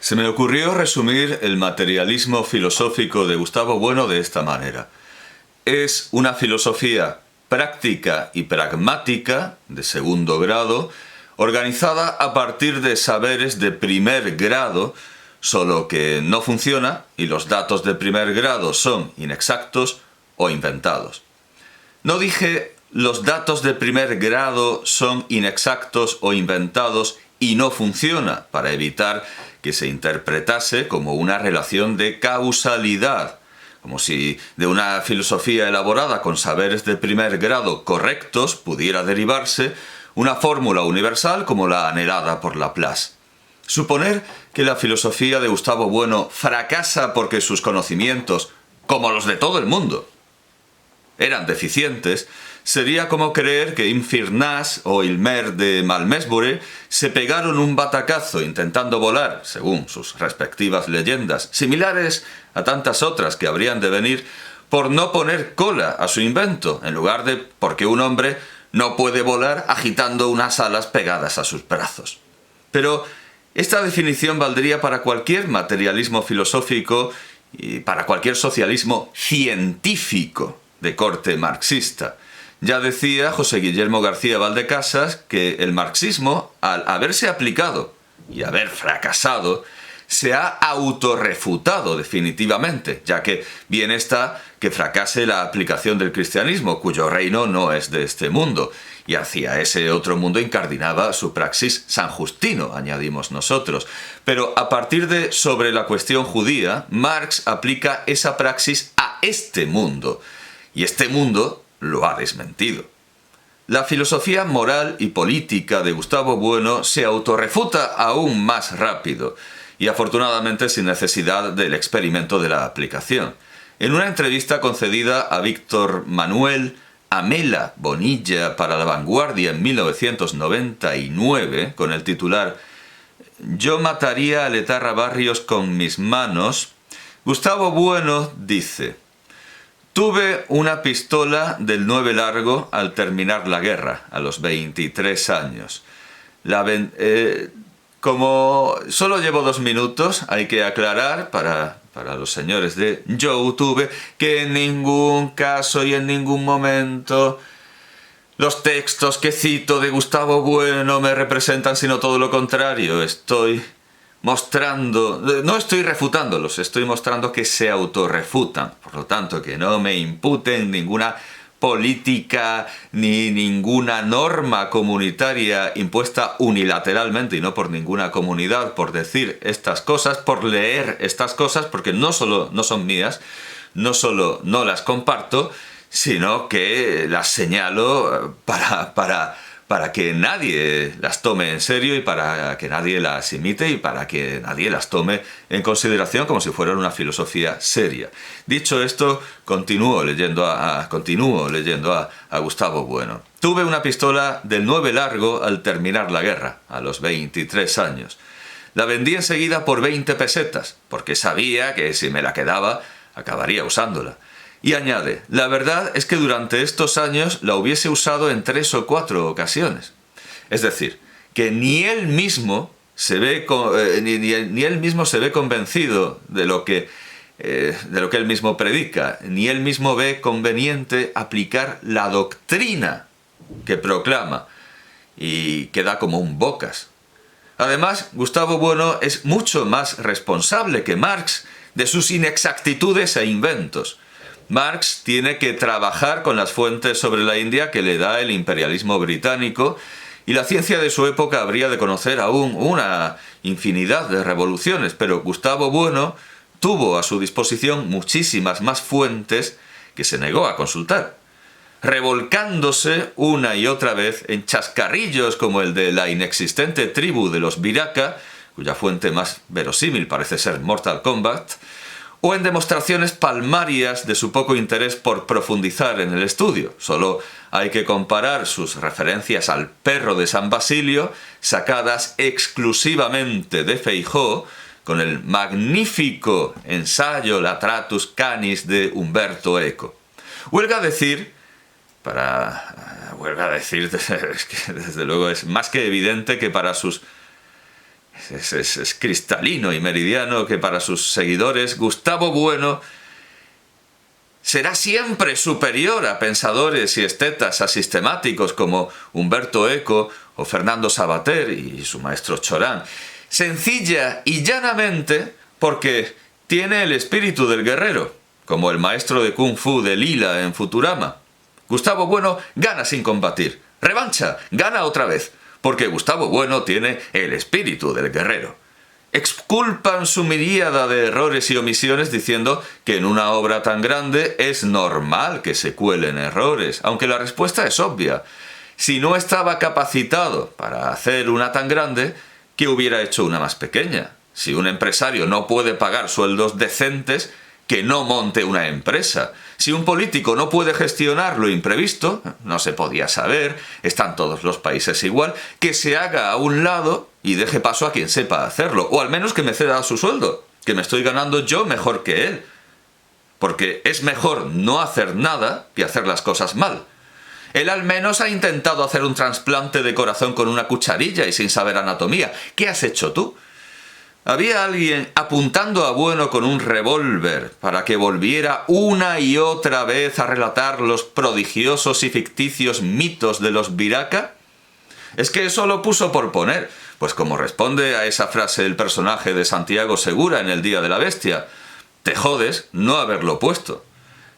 Se me ocurrió resumir el materialismo filosófico de Gustavo Bueno de esta manera. Es una filosofía práctica y pragmática, de segundo grado, organizada a partir de saberes de primer grado, solo que no funciona y los datos de primer grado son inexactos o inventados. No dije los datos de primer grado son inexactos o inventados y no funciona, para evitar que se interpretase como una relación de causalidad, como si de una filosofía elaborada con saberes de primer grado correctos pudiera derivarse una fórmula universal como la anhelada por Laplace. Suponer que la filosofía de Gustavo Bueno fracasa porque sus conocimientos, como los de todo el mundo, eran deficientes, sería como creer que Infirnas o Ilmer de Malmesbury se pegaron un batacazo intentando volar, según sus respectivas leyendas, similares a tantas otras que habrían de venir, por no poner cola a su invento, en lugar de porque un hombre no puede volar agitando unas alas pegadas a sus brazos. Pero esta definición valdría para cualquier materialismo filosófico y para cualquier socialismo científico de corte marxista. Ya decía José Guillermo García Valdecasas que el marxismo, al haberse aplicado y haber fracasado, se ha autorrefutado definitivamente, ya que bien está que fracase la aplicación del cristianismo, cuyo reino no es de este mundo, y hacia ese otro mundo incardinaba su praxis San Justino, añadimos nosotros. Pero a partir de sobre la cuestión judía, Marx aplica esa praxis a este mundo, y este mundo lo ha desmentido. La filosofía moral y política de Gustavo Bueno se autorrefuta aún más rápido, y afortunadamente sin necesidad del experimento de la aplicación. En una entrevista concedida a Víctor Manuel Amela Bonilla para La Vanguardia en 1999, con el titular «Yo mataría a Letarra Barrios con mis manos», Gustavo Bueno dice: «Tuve una pistola del 9 largo al terminar la guerra, a los 23 años. Como solo llevo 2 minutos, hay que aclarar para los señores de YouTube que en ningún caso y en ningún momento los textos que cito de Gustavo Bueno me representan, sino todo lo contrario. Estoy mostrando, no estoy refutándolos, estoy mostrando que se autorrefutan. Por lo tanto, que no me imputen ninguna política ni ninguna norma comunitaria impuesta unilateralmente y no por ninguna comunidad por decir estas cosas, por leer estas cosas, porque no solo no son mías, no solo no las comparto, sino que las señalo para que nadie las tome en serio y para que nadie las imite y para que nadie las tome en consideración como si fueran una filosofía seria. Dicho esto, continúo leyendo a Gustavo Bueno. Tuve una pistola del 9 largo al terminar la guerra, a los 23 años. La vendí enseguida por 20 pesetas, porque sabía que si me la quedaba, acabaría usándola. Y añade: la verdad es que durante estos años la hubiese usado en 3 o 4 ocasiones. Es decir, que ni él mismo se ve convencido de lo que él mismo predica, ni él mismo ve conveniente aplicar la doctrina que proclama y que da como un bocas. Además, Gustavo Bueno es mucho más responsable que Marx de sus inexactitudes e inventos. Marx tiene que trabajar con las fuentes sobre la India que le da el imperialismo británico, y la ciencia de su época habría de conocer aún una infinidad de revoluciones, pero Gustavo Bueno tuvo a su disposición muchísimas más fuentes que se negó a consultar, revolcándose una y otra vez en chascarrillos como el de la inexistente tribu de los Viraka, cuya fuente más verosímil parece ser Mortal Kombat, o en demostraciones palmarias de su poco interés por profundizar en el estudio. Solo hay que comparar sus referencias al perro de San Basilio, sacadas exclusivamente de Feijóo, con el magnífico ensayo Latratus Canis de Umberto Eco. Huelga decir, es que desde luego es más que evidente que para sus es cristalino y meridiano que para sus seguidores Gustavo Bueno será siempre superior a pensadores y estetas asistemáticos como Humberto Eco o Fernando Savater y su maestro Chorán, sencilla y llanamente porque tiene el espíritu del guerrero, como el maestro de Kung Fu de Lila en Futurama. Gustavo Bueno gana sin combatir. Revancha, gana otra vez, porque Gustavo Bueno tiene el espíritu del guerrero. Exculpan su miríada de errores y omisiones diciendo que en una obra tan grande es normal que se cuelen errores, aunque la respuesta es obvia. Si no estaba capacitado para hacer una tan grande, ¿qué hubiera hecho una más pequeña? Si un empresario no puede pagar sueldos decentes, que no monte una empresa. Si un político no puede gestionar lo imprevisto, no se podía saber, están todos los países igual, que se haga a un lado y deje paso a quien sepa hacerlo, o al menos que me ceda su sueldo, que me estoy ganando yo mejor que él. Porque es mejor no hacer nada que hacer las cosas mal. Él al menos ha intentado hacer un trasplante de corazón con una cucharilla y sin saber anatomía. ¿Qué has hecho tú? Había alguien apuntando a Bueno con un revólver para que volviera una y otra vez a relatar los prodigiosos y ficticios mitos de los Viraca. Es que eso lo puso por poner, pues como responde a esa frase el personaje de Santiago Segura en El Día de la Bestia, te jodes no haberlo puesto.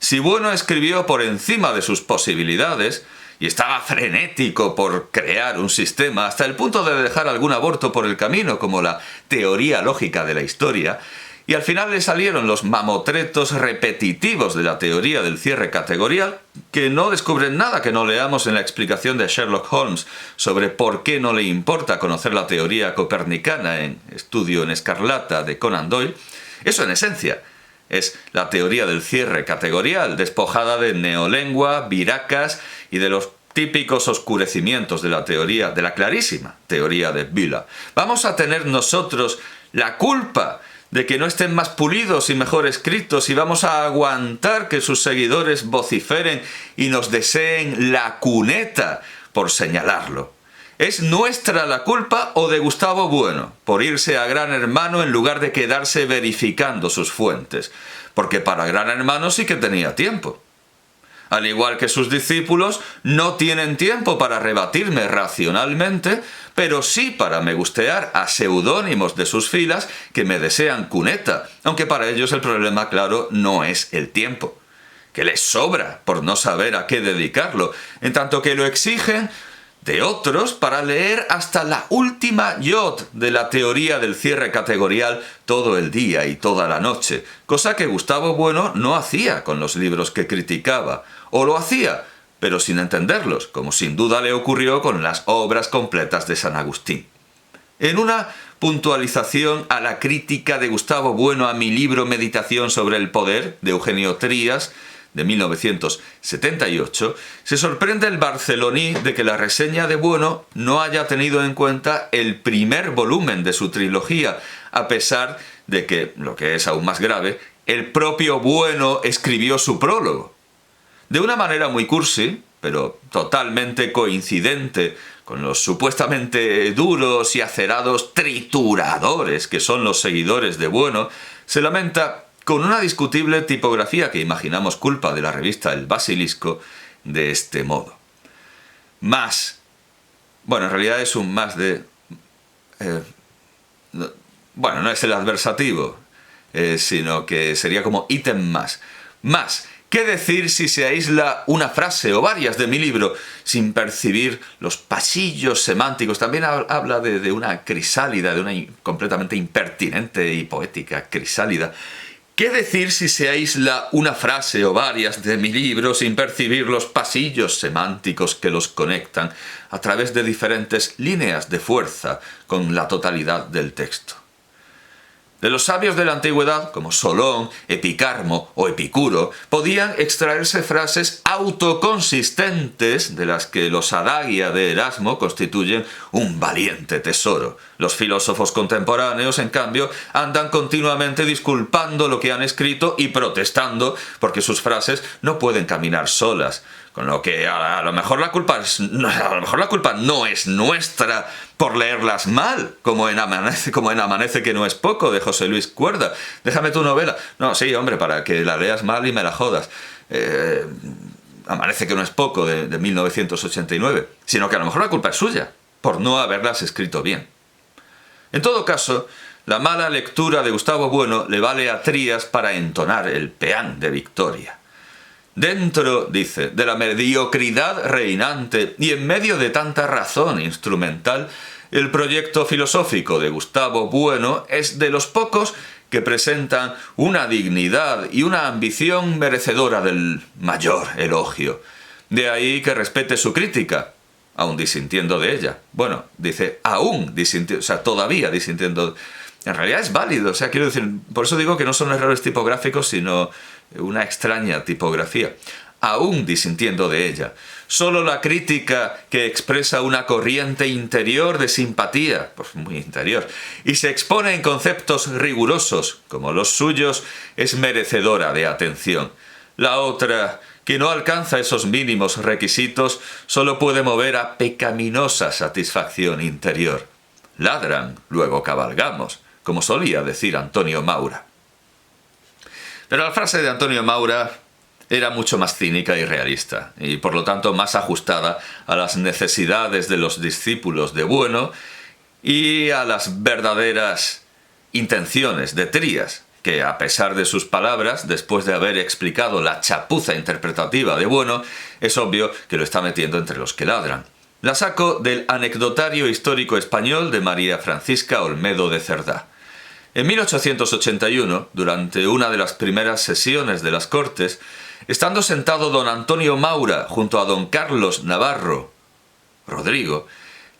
Si Bueno escribió por encima de sus posibilidades y estaba frenético por crear un sistema hasta el punto de dejar algún aborto por el camino, como la teoría lógica de la historia, y al final le salieron los mamotretos repetitivos de la teoría del cierre categorial, que no descubren nada que no leamos en la explicación de Sherlock Holmes sobre por qué no le importa conocer la teoría copernicana en Estudio en Escarlata de Conan Doyle. Eso en esencia es la teoría del cierre categorial, despojada de neolengua, viracas y de los típicos oscurecimientos de la teoría, de la clarísima teoría de Vila. ¿Vamos a tener nosotros la culpa de que no estén más pulidos y mejor escritos y vamos a aguantar que sus seguidores vociferen y nos deseen la cuneta por señalarlo? ¿Es nuestra la culpa o de Gustavo Bueno por irse a Gran Hermano en lugar de quedarse verificando sus fuentes? Porque para Gran Hermano sí que tenía tiempo. Al igual que sus discípulos, no tienen tiempo para rebatirme racionalmente, pero sí para me gustear a seudónimos de sus filas que me desean cuneta, aunque para ellos el problema, claro, no es el tiempo, que les sobra por no saber a qué dedicarlo, en tanto que lo exigen de otros para leer hasta la última yod de la teoría del cierre categorial todo el día y toda la noche, cosa que Gustavo Bueno no hacía con los libros que criticaba, o lo hacía, pero sin entenderlos, como sin duda le ocurrió con las obras completas de San Agustín. En una puntualización a la crítica de Gustavo Bueno a mi libro Meditación sobre el poder, de Eugenio Trías, de 1978, se sorprende el barceloní de que la reseña de Bueno no haya tenido en cuenta el primer volumen de su trilogía, a pesar de que, lo que es aún más grave, el propio Bueno escribió su prólogo. De una manera muy cursi, pero totalmente coincidente con los supuestamente duros y acerados trituradores que son los seguidores de Bueno, se lamenta con una discutible tipografía que imaginamos culpa de la revista El Basilisco, de este modo. Más. Bueno, en realidad es un más de... bueno, no es el adversativo, sino que sería como ítem más. Más. ¿Qué decir si se aísla una frase o varias de mi libro sin percibir los pasillos semánticos? También habla de una crisálida, de una completamente impertinente y poética crisálida. ¿Qué decir si se aísla una frase o varias de mi libro sin percibir los pasillos semánticos que los conectan a través de diferentes líneas de fuerza con la totalidad del texto? De los sabios de la antigüedad, como Solón, Epicarmo o Epicuro, podían extraerse frases autoconsistentes de las que los adagia de Erasmo constituyen un valiente tesoro. Los filósofos contemporáneos, en cambio, andan continuamente disculpando lo que han escrito y protestando porque sus frases no pueden caminar solas, Con lo que a lo mejor la culpa no es nuestra por leerlas mal, como en Amanece que no es poco, de José Luis Cuerda. Déjame tu novela. No, sí, hombre, para que la leas mal y me la jodas. Amanece que no es poco, de 1989. Sino que a lo mejor la culpa es suya, por no haberlas escrito bien. En todo caso, la mala lectura de Gustavo Bueno le vale a Trías para entonar el peán de victoria. Dentro, dice, de la mediocridad reinante y en medio de tanta razón instrumental, el proyecto filosófico de Gustavo Bueno es de los pocos que presentan una dignidad y una ambición merecedora del mayor elogio. De ahí que respete su crítica, aún disintiendo de ella. Bueno, dice, aún disintiendo, o sea, todavía disintiendo. En realidad es válido, o sea, quiero decir, por eso digo que no son errores tipográficos, sino una extraña tipografía. Aún disintiendo de ella. Solo la crítica que expresa una corriente interior de simpatía, pues muy interior, y se expone en conceptos rigurosos, como los suyos, es merecedora de atención. La otra, que no alcanza esos mínimos requisitos, solo puede mover a pecaminosa satisfacción interior. Ladran, luego cabalgamos, como solía decir Antonio Maura. Pero la frase de Antonio Maura era mucho más cínica y realista, y por lo tanto más ajustada a las necesidades de los discípulos de Bueno y a las verdaderas intenciones de Trías, que a pesar de sus palabras, después de haber explicado la chapuza interpretativa de Bueno, es obvio que lo está metiendo entre los que ladran. La saco del Anecdotario Histórico Español de María Francisca Olmedo de Cerdá. En 1881, durante una de las primeras sesiones de las Cortes, estando sentado don Antonio Maura junto a don Carlos Navarro Rodrigo,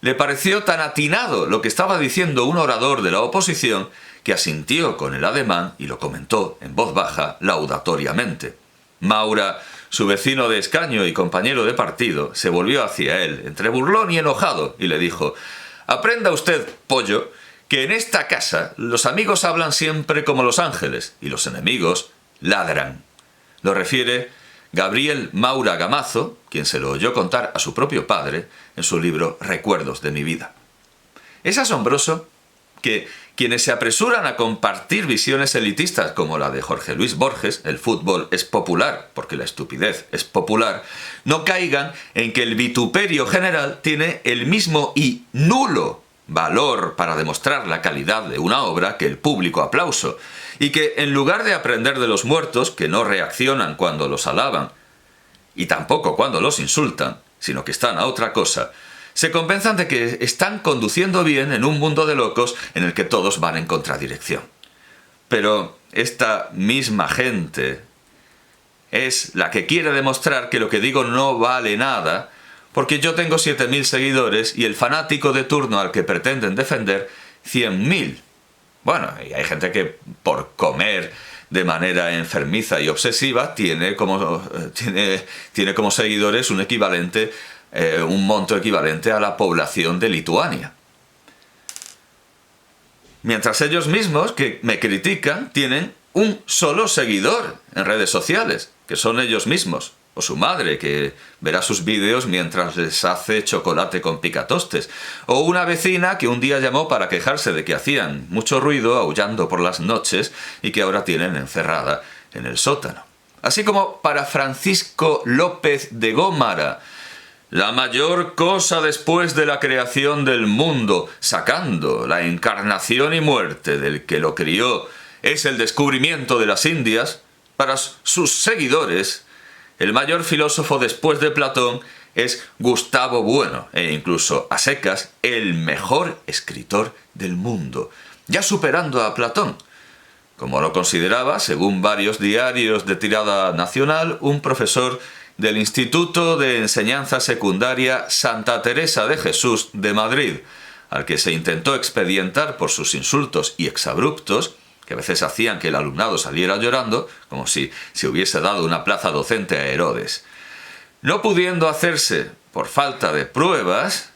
le pareció tan atinado lo que estaba diciendo un orador de la oposición que asintió con el ademán y lo comentó en voz baja laudatoriamente. Maura, su vecino de escaño y compañero de partido, se volvió hacia él, entre burlón y enojado, y le dijo: «Aprenda usted, pollo, que en esta casa los amigos hablan siempre como los ángeles y los enemigos ladran». Lo refiere Gabriel Maura Gamazo, quien se lo oyó contar a su propio padre en su libro Recuerdos de mi vida. Es asombroso que quienes se apresuran a compartir visiones elitistas como la de Jorge Luis Borges, el fútbol es popular porque la estupidez es popular, no caigan en que el vituperio general tiene el mismo y nulo valor para demostrar la calidad de una obra que el público aplauso, y que en lugar de aprender de los muertos, que no reaccionan cuando los alaban, y tampoco cuando los insultan, sino que están a otra cosa, se convenzan de que están conduciendo bien en un mundo de locos en el que todos van en contradirección. Pero esta misma gente es la que quiere demostrar que lo que digo no vale nada, porque yo tengo 7.000 seguidores y el fanático de turno al que pretenden defender 100.000. Bueno, y hay gente que por comer de manera enfermiza y obsesiva tiene como seguidores un monto equivalente a la población de Lituania. Mientras ellos mismos, que me critican, tienen un solo seguidor en redes sociales, que son ellos mismos, o su madre, que verá sus vídeos mientras les hace chocolate con picatostes, o una vecina que un día llamó para quejarse de que hacían mucho ruido aullando por las noches y que ahora tienen encerrada en el sótano. Así como para Francisco López de Gómara, la mayor cosa después de la creación del mundo, sacando la encarnación y muerte del que lo crió, es el descubrimiento de las Indias. Para sus seguidores, el mayor filósofo después de Platón es Gustavo Bueno, e incluso a secas, el mejor escritor del mundo, ya superando a Platón, como lo consideraba, según varios diarios de tirada nacional, un profesor del Instituto de Enseñanza Secundaria Santa Teresa de Jesús de Madrid, al que se intentó expedientar por sus insultos y exabruptos, que a veces hacían que el alumnado saliera llorando, como si se hubiese dado una plaza docente a Herodes. No pudiendo hacerse por falta de pruebas,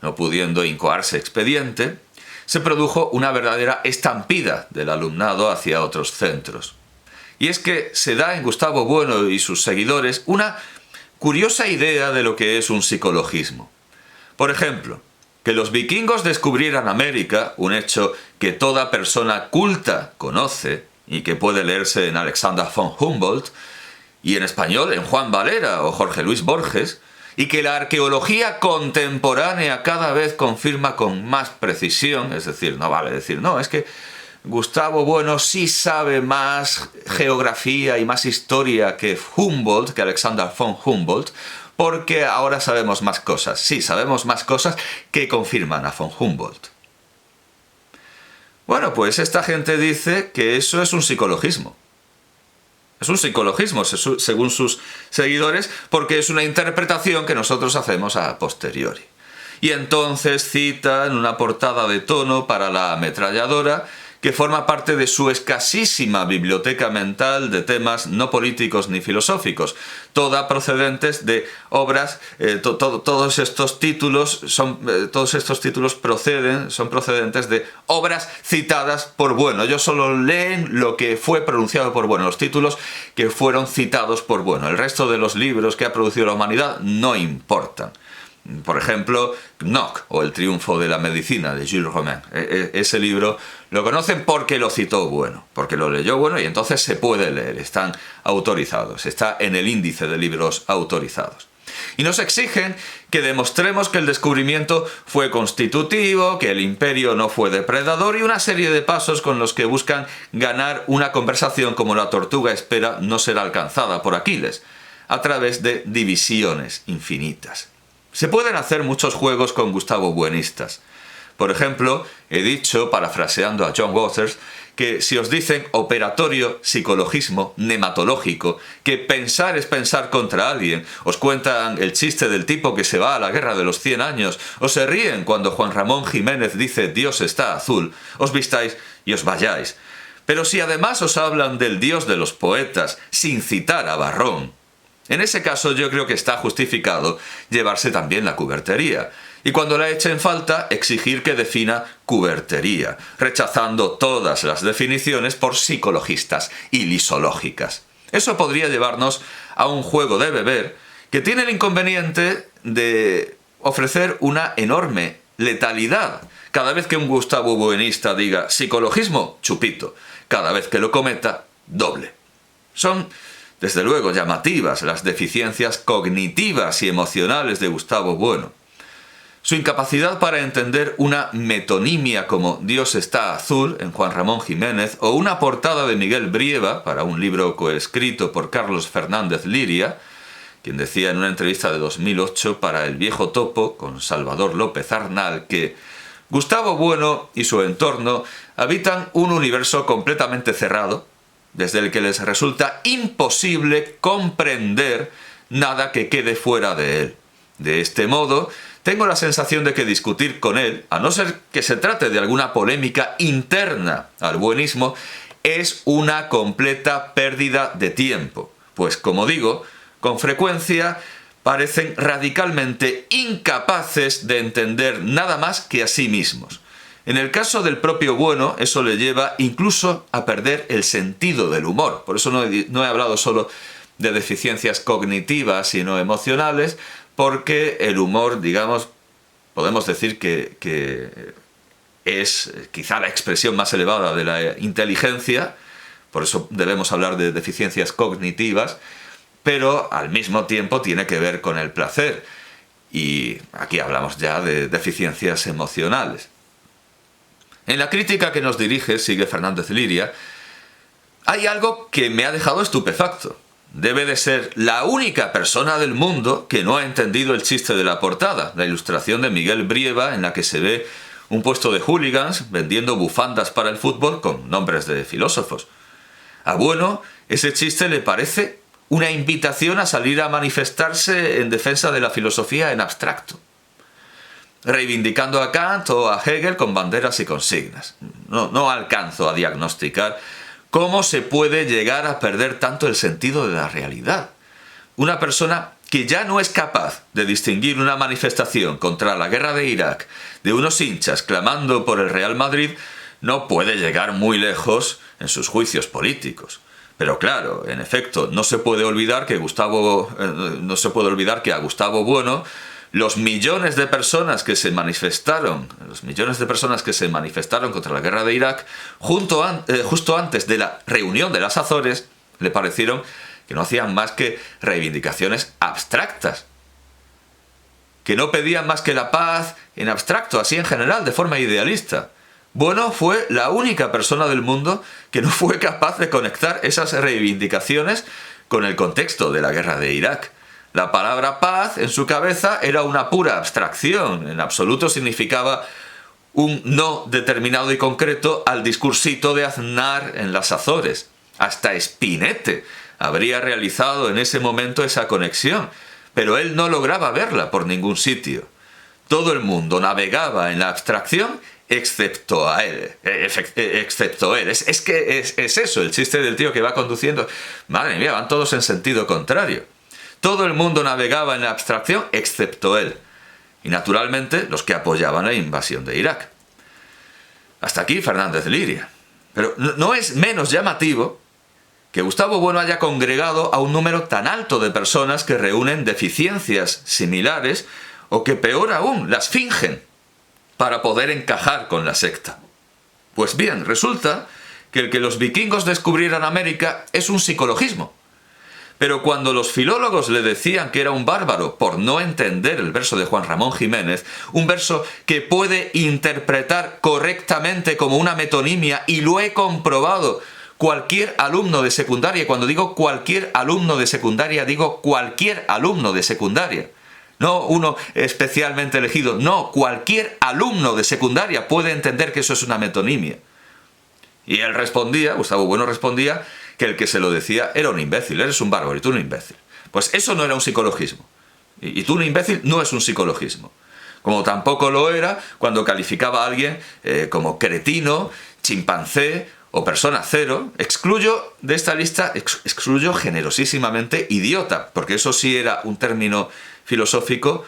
no pudiendo incoarse expediente, se produjo una verdadera estampida del alumnado hacia otros centros. Y es que se da en Gustavo Bueno y sus seguidores una curiosa idea de lo que es un psicologismo. Por ejemplo, que los vikingos descubrieran América, un hecho que toda persona culta conoce y que puede leerse en Alexander von Humboldt, y en español en Juan Valera o Jorge Luis Borges, y que la arqueología contemporánea cada vez confirma con más precisión, es decir, no vale decir, no, es que Gustavo Bueno sí sabe más geografía y más historia que Humboldt, que Alexander von Humboldt, porque ahora sabemos más cosas. Sí, sabemos más cosas que confirman a von Humboldt. Bueno, pues esta gente dice que eso es un psicologismo. Es un psicologismo, según sus seguidores, porque es una interpretación que nosotros hacemos a posteriori. Y entonces citan una portada de tono para la ametralladora que forma parte de su escasísima biblioteca mental de temas no políticos ni filosóficos, todas procedentes de obras, todos estos títulos son procedentes de obras citadas por Bueno. Ellos solo leen lo que fue pronunciado por Bueno, los títulos que fueron citados por Bueno. El resto de los libros que ha producido la humanidad no importan. Por ejemplo, Knock o El triunfo de la medicina de Jules Romain. Ese libro lo conocen porque lo citó Bueno, porque lo leyó Bueno y entonces se puede leer, están autorizados, está en el índice de libros autorizados. Y nos exigen que demostremos que el descubrimiento fue constitutivo, que el imperio no fue depredador y una serie de pasos con los que buscan ganar una conversación como la tortuga espera no ser alcanzada por Aquiles, a través de divisiones infinitas. Se pueden hacer muchos juegos con Gustavo Buenistas. Por ejemplo, he dicho, parafraseando a John Waters, que si os dicen operatorio, psicologismo, nematológico, que pensar es pensar contra alguien, os cuentan el chiste del tipo que se va a la guerra de los 100 años, o se ríen cuando Juan Ramón Jiménez dice Dios está azul, os vistáis y os vayáis. Pero si además os hablan del Dios de los poetas, sin citar a Varrón, en ese caso yo creo que está justificado llevarse también la cubertería. Y cuando la echen falta, exigir que defina cubertería, rechazando todas las definiciones por psicologistas y lisológicas. Eso podría llevarnos a un juego de beber que tiene el inconveniente de ofrecer una enorme letalidad. Cada vez que un Gustavo Buenista diga psicologismo, chupito. Cada vez que lo cometa, doble. Son desde luego llamativas las deficiencias cognitivas y emocionales de Gustavo Bueno. Su incapacidad para entender una metonimia como Dios está azul en Juan Ramón Jiménez o una portada de Miguel Brieva para un libro coescrito por Carlos Fernández Liria, quien decía en una entrevista de 2008 para El Viejo Topo con Salvador López Arnal que Gustavo Bueno y su entorno habitan un universo completamente cerrado, desde el que les resulta imposible comprender nada que quede fuera de él. De este modo, tengo la sensación de que discutir con él, a no ser que se trate de alguna polémica interna al buenismo, es una completa pérdida de tiempo, pues como digo, con frecuencia parecen radicalmente incapaces de entender nada más que a sí mismos. En el caso del propio Bueno, eso le lleva incluso a perder el sentido del humor. Por eso no he hablado solo de deficiencias cognitivas, sino emocionales, porque el humor, digamos, podemos decir que es quizá la expresión más elevada de la inteligencia, por eso debemos hablar de deficiencias cognitivas, pero al mismo tiempo tiene que ver con el placer. Y aquí hablamos ya de deficiencias emocionales. En la crítica que nos dirige, sigue Fernández Liria, hay algo que me ha dejado estupefacto. Debe de ser la única persona del mundo que no ha entendido el chiste de la portada, la ilustración de Miguel Brieva en la que se ve un puesto de hooligans vendiendo bufandas para el fútbol con nombres de filósofos. A Bueno, ese chiste le parece una invitación a salir a manifestarse en defensa de la filosofía en abstracto, reivindicando a Kant o a Hegel con banderas y consignas. No alcanzo a diagnosticar cómo se puede llegar a perder tanto el sentido de la realidad. Una persona que ya no es capaz de distinguir una manifestación contra la guerra de Irak de unos hinchas clamando por el Real Madrid no puede llegar muy lejos en sus juicios políticos. Pero claro, en efecto, no se puede olvidar que a Gustavo Bueno, los millones de personas que se manifestaron contra la guerra de Irak, justo antes de la reunión de las Azores, le parecieron que no hacían más que reivindicaciones abstractas, que no pedían más que la paz en abstracto, así en general, de forma idealista. Bueno, fue la única persona del mundo que no fue capaz de conectar esas reivindicaciones con el contexto de la guerra de Irak. La palabra paz en su cabeza era una pura abstracción, en absoluto significaba un no determinado y concreto al discursito de Aznar en las Azores. Hasta Spinette habría realizado en ese momento esa conexión, pero él no lograba verla por ningún sitio. Todo el mundo navegaba en la abstracción excepto él. Es que es eso, el chiste del tío que va conduciendo. Madre mía, van todos en sentido contrario. Todo el mundo navegaba en la abstracción excepto él. Y naturalmente los que apoyaban la invasión de Irak. Hasta aquí Fernández Liria. Pero no es menos llamativo que Gustavo Bueno haya congregado a un número tan alto de personas que reúnen deficiencias similares o que peor aún, las fingen para poder encajar con la secta. Pues bien, resulta que el que los vikingos descubrieran América es un psicologismo. Pero cuando los filólogos le decían que era un bárbaro por no entender el verso de Juan Ramón Jiménez, un verso que puede interpretar correctamente como una metonimia, y lo he comprobado, cualquier alumno de secundaria, cuando digo cualquier alumno de secundaria, digo cualquier alumno de secundaria, no uno especialmente elegido, no, cualquier alumno de secundaria puede entender que eso es una metonimia. Y él respondía, Gustavo Bueno respondía, que el que se lo decía era un imbécil, eres un bárbaro y tú un imbécil. Pues eso no era un psicologismo. Y tú un imbécil no es un psicologismo. Como tampoco lo era cuando calificaba a alguien como cretino, chimpancé o persona cero. Excluyo de esta lista, excluyo generosísimamente idiota, porque eso sí era un término filosófico,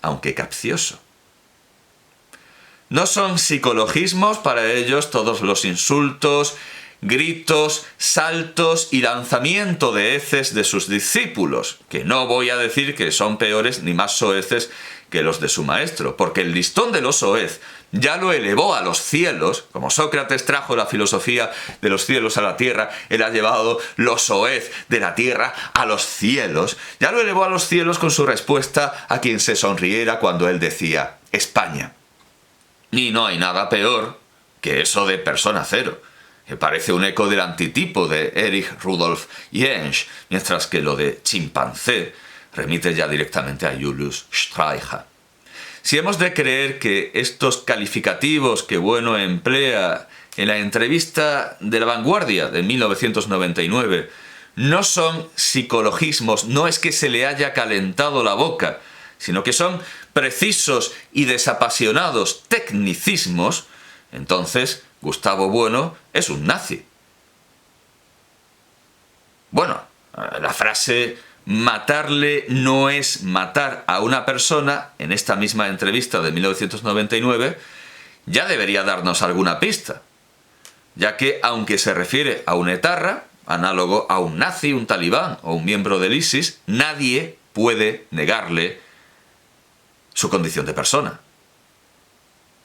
aunque capcioso. No son psicologismos para ellos todos los insultos, gritos, saltos y lanzamiento de heces de sus discípulos, que no voy a decir que son peores ni más soeces que los de su maestro, porque el listón de los soez ya lo elevó a los cielos, como Sócrates trajo la filosofía de los cielos a la tierra, él ha llevado los soez de la tierra a los cielos, ya lo elevó a los cielos con su respuesta a quien se sonriera cuando él decía España. Y no hay nada peor que eso de persona cero, que parece un eco del antitipo de Erich Rudolf Jentsch, mientras que lo de chimpancé remite ya directamente a Julius Streicher. Si hemos de creer que estos calificativos que Bueno emplea en la entrevista de La Vanguardia de 1999 no son psicologismos, no es que se le haya calentado la boca, sino que son precisos y desapasionados tecnicismos, entonces Gustavo Bueno es un nazi. Bueno, la frase matarle no es matar a una persona, en esta misma entrevista de 1999, ya debería darnos alguna pista, ya que aunque se refiere a un etarra, análogo a un nazi, un talibán o un miembro del ISIS, nadie puede negarle su condición de persona.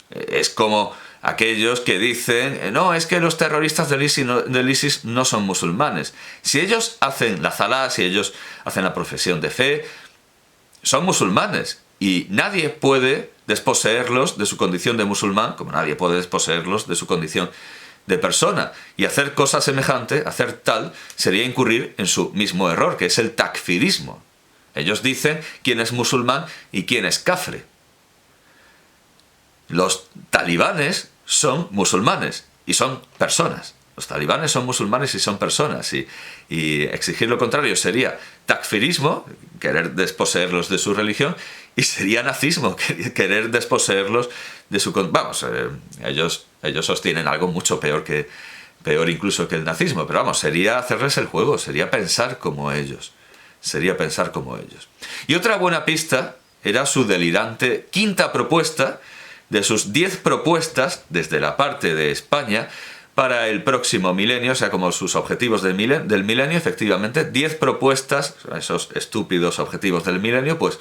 Es como aquellos que dicen, no, es que los terroristas del ISIS no son musulmanes. Si ellos hacen la zalá, si ellos hacen la profesión de fe, son musulmanes. Y nadie puede desposeerlos de su condición de musulmán, como nadie puede desposeerlos de su condición de persona. Y hacer cosa semejante, hacer tal, sería incurrir en su mismo error, que es el takfirismo. Ellos dicen quién es musulmán y quién es kafre. Los talibanes son musulmanes y son personas. Los talibanes son musulmanes y son personas. Y exigir lo contrario sería takfirismo, querer desposeerlos de su religión, y sería nazismo, querer desposeerlos de su... Vamos, ellos sostienen algo mucho peor incluso que el nazismo, pero vamos, sería hacerles el juego, sería pensar como ellos. Y otra buena pista era su delirante quinta propuesta de sus 10 propuestas desde la parte de España para el próximo milenio, o sea, como sus objetivos del milenio, efectivamente, 10 propuestas, esos estúpidos objetivos del milenio, pues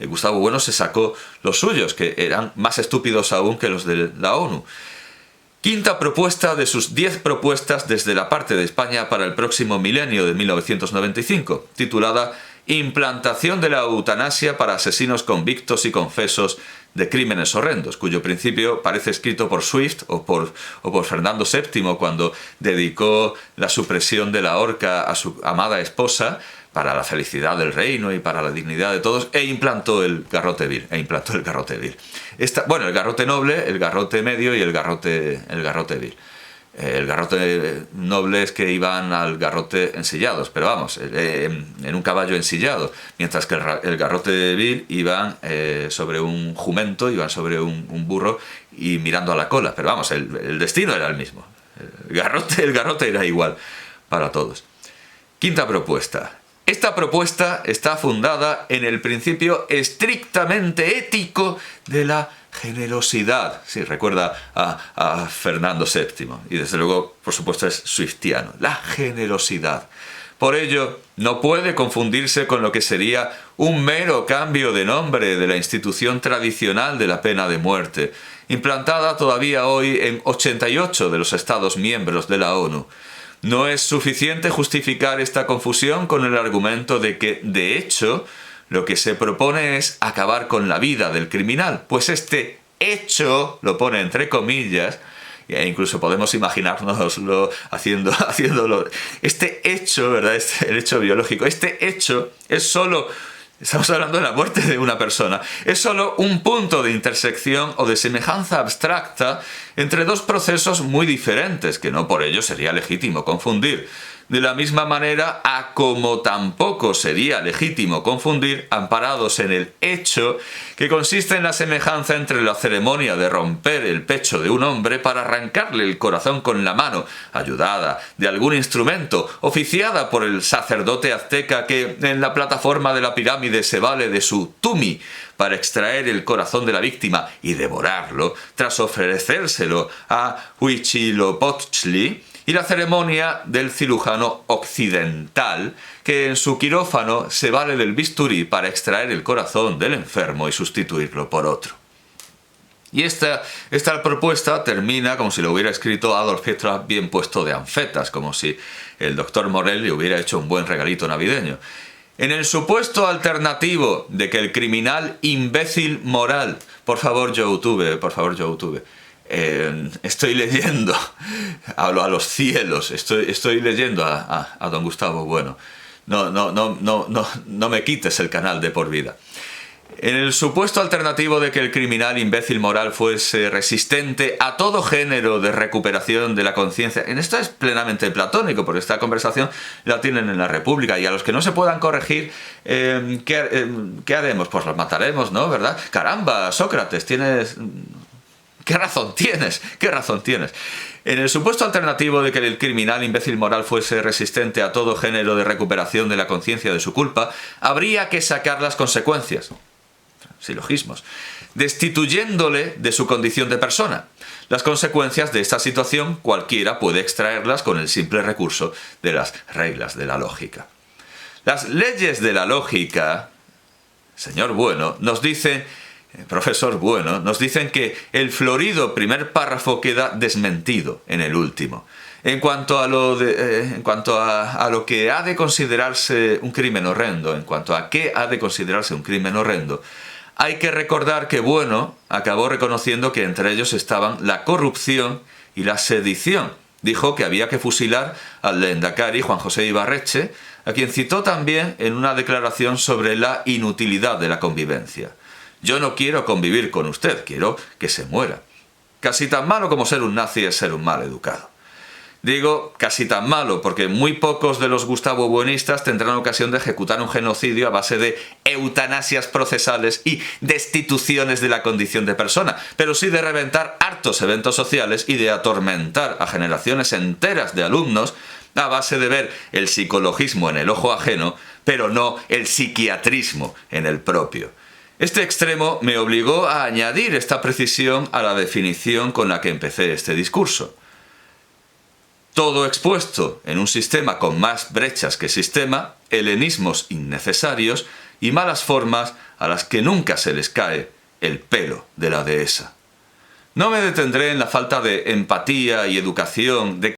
Gustavo Bueno se sacó los suyos, que eran más estúpidos aún que los de la ONU. Quinta propuesta de sus 10 propuestas desde la parte de España para el próximo milenio de 1995, titulada Implantación de la eutanasia para asesinos convictos y confesos de crímenes horrendos, cuyo principio parece escrito por Swift o por Fernando VII cuando dedicó la supresión de la horca a su amada esposa para la felicidad del reino y para la dignidad de todos, e implantó el garrote vil. Bueno, el garrote noble, el garrote medio y el garrote vil. El garrote noble es que iban al garrote ensillados, pero vamos, en un caballo ensillado, mientras que el garrote vil iban sobre un jumento, iban sobre un burro y mirando a la cola, pero vamos, el destino era el mismo. El garrote era igual para todos. Quinta propuesta. Esta propuesta está fundada en el principio estrictamente ético de la generosidad. Sí, recuerda a Fernando VII. Y desde luego, por supuesto, es swiftiano. La generosidad. Por ello, no puede confundirse con lo que sería un mero cambio de nombre de la institución tradicional de la pena de muerte, implantada todavía hoy en 88 de los Estados miembros de la ONU. No es suficiente justificar esta confusión con el argumento de que, de hecho, lo que se propone es acabar con la vida del criminal, pues este hecho, lo pone entre comillas, e incluso podemos imaginárnoslo haciéndolo. Este hecho, ¿verdad? El hecho biológico, este hecho es solo... Estamos hablando de la muerte de una persona. Es solo un punto de intersección o de semejanza abstracta entre dos procesos muy diferentes, que no por ello sería legítimo confundir. De la misma manera a como tampoco sería legítimo confundir, amparados en el hecho, que consiste en la semejanza entre la ceremonia de romper el pecho de un hombre para arrancarle el corazón con la mano, ayudada de algún instrumento, oficiada por el sacerdote azteca que en la plataforma de la pirámide se vale de su tumi para extraer el corazón de la víctima y devorarlo, tras ofrecérselo a Huitzilopochtli, y la ceremonia del cirujano occidental, que en su quirófano se vale del bisturí para extraer el corazón del enfermo y sustituirlo por otro. Y esta propuesta termina como si lo hubiera escrito Adolf Hitler bien puesto de anfetas, como si el doctor Morell le hubiera hecho un buen regalito navideño. En el supuesto alternativo de que el criminal imbécil moral... Por favor, YouTube. Estoy leyendo, hablo a los cielos, estoy leyendo a don Gustavo Bueno. No me quites el canal de por vida. En el supuesto alternativo de que el criminal imbécil moral fuese resistente a todo género de recuperación de la conciencia, en esto es plenamente platónico, porque esta conversación la tienen en la República, y a los que no se puedan corregir, ¿qué haremos? Pues los mataremos, ¿no? ¿Verdad? Caramba, Sócrates, tienes... ¿Qué razón tienes? En el supuesto alternativo de que el criminal imbécil moral fuese resistente a todo género de recuperación de la conciencia de su culpa, habría que sacar las consecuencias, silogismos, destituyéndole de su condición de persona. Las consecuencias de esta situación cualquiera puede extraerlas con el simple recurso de las reglas de la lógica. Las leyes de la lógica, señor Bueno, nos dicen... Profesor Bueno, nos dicen que el florido primer párrafo queda desmentido en el último. En cuanto a lo que ha de considerarse un crimen horrendo, hay que recordar que Bueno acabó reconociendo que entre ellos estaban la corrupción y la sedición. Dijo que había que fusilar al lehendakari Juan José Ibarretxe, a quien citó también en una declaración sobre la inutilidad de la convivencia. Yo no quiero convivir con usted, quiero que se muera. Casi tan malo como ser un nazi es ser un mal educado. Digo casi tan malo porque muy pocos de los Gustavo Buenistas tendrán ocasión de ejecutar un genocidio a base de eutanasias procesales y destituciones de la condición de persona, pero sí de reventar hartos eventos sociales y de atormentar a generaciones enteras de alumnos a base de ver el psicologismo en el ojo ajeno, pero no el psiquiatrismo en el propio. Este extremo me obligó a añadir esta precisión a la definición con la que empecé este discurso. Todo expuesto en un sistema con más brechas que sistema, helenismos innecesarios y malas formas a las que nunca se les cae el pelo de la dehesa. No me detendré en la falta de empatía y educación de